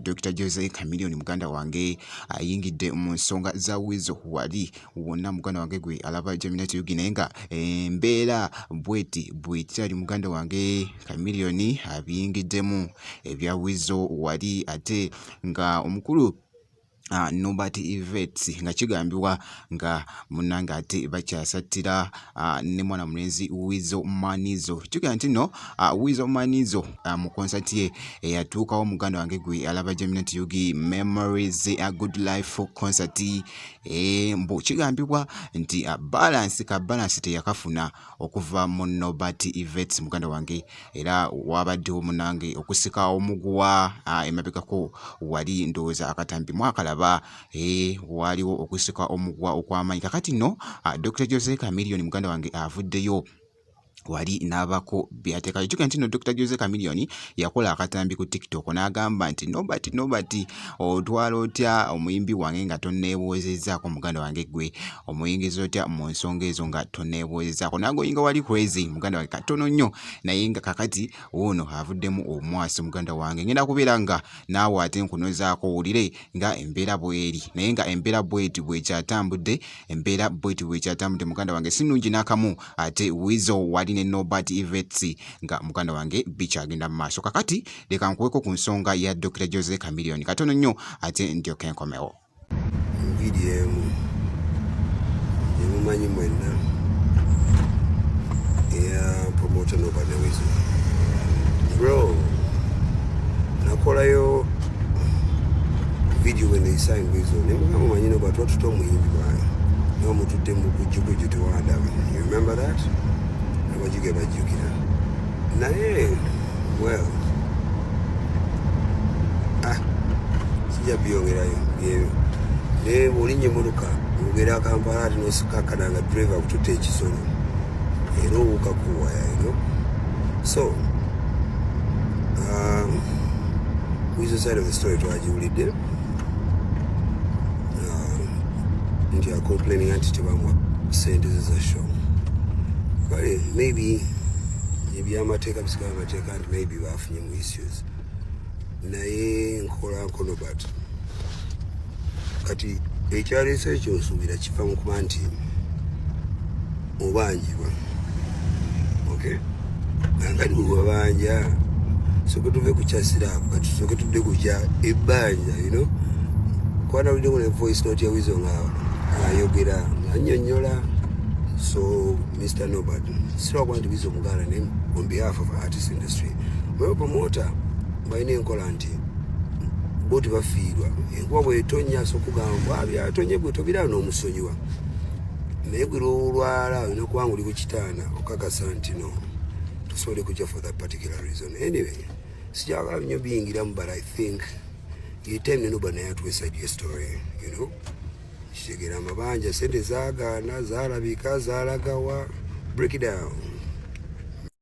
Dr. Jose Chameleone muganda wange ayingidde mu nsonga za wizo wali wonna muganda wange gwe alaba Gemini TV naye nga embeera bweti bwekyali muganda wange Chameleone abiyingiddemu ebya wizo wali ate nga omukulu Nobert Yvette nga kigambibwa nga munanga ate bakyasattira ne mwana mulenzi Wizo Manizo kigamba nti no Wizo Manizo mu concert ye eyatuukawo muganda wange gwe alaba Gemini TV Memories a Good Life concert mbu kigambibwa nti balance teyakafuna okuva mu Nobert Yvette muganda wange era wabaddewo munange okusika omuguwa emabegako wali ndowooza akatambi mwakalaba waliwo okusika omugwa okw'amaanyi kakati no Dr. Jose Chameleone muganda wange avuddeyo wali nabako byateekayo kyuka nti no Dr. Jose Chameleone yakola akatambi ku TikTok n'agamba nti Nobert otwala otya omuyimbi wange nga tonneebuuzizaako muganda wange gwe omuyingiza otya mu nsonga ezo nga tonneebuuzizaako nagoyinga wali crazy muganda wange katono nnyo naye nga kakati ono avuddemu omwasi muganda wange ngenda kubeera nga naawe ate nkunozaako owulire nga embeera bweri naye nga embeera bweti bwekyatambudde muganda wange sinungi n'akamu ate Wizo wali ne Nobert Yvette nga muganda wange bikyagenda mu maaso kakati leka nkuweko ku nsonga ya Dr. Jose Chameleone katono nnyo ate ndyoke nkomewo video emumanyi mwenna eya promoter Nobert ne Wizo bro nakolayo video when they signed Wizo nemugamba manyi Nobert watuta omuyimbi wayo niwo mutudde mu kujjukuju tewandaba you remember that abajjuge bajjukira naye well sijja byongerayo naye bw'olinnye emmotoka ogera Kampala ati n'osikakana nga driver akututte ekisolo era owuka kuwaya so Wizo side of the story twagiwulidde nti acomplaining anti tebamuwa sente ze za show kale maybe ebyamateeka bisigala amateeka nti maybe bafunye mu issues naye nkolanko Nobert kati ekyaleese ekyo nsuubira kiva mu kuba nti obanjibwa okay angadi wabanja soke tuve kukyasiraako kati soke tudde kukya ebbanja kwana ulidemu ne voice note ya Wizo nga ayogera annyonnyola so Mr. Nobert sirwakuba nti Wizo muganda naye on behalf of artist industry mwewe promoter balina enkola nti bo tebafiirwa enkuba bwetonya sokugamba byatonye gwe tobirawo n'omusonyiwa naye gwe lwolwala olina kubanga oli ku kitaana okakasa nti no tosobole kujja for that particular reason anyway sijakala nnyo biyingiramu but I think time ne Nobert naye atuweside ye story kitegera amabanja sente zaagaana zaalabika zaalagawa break it down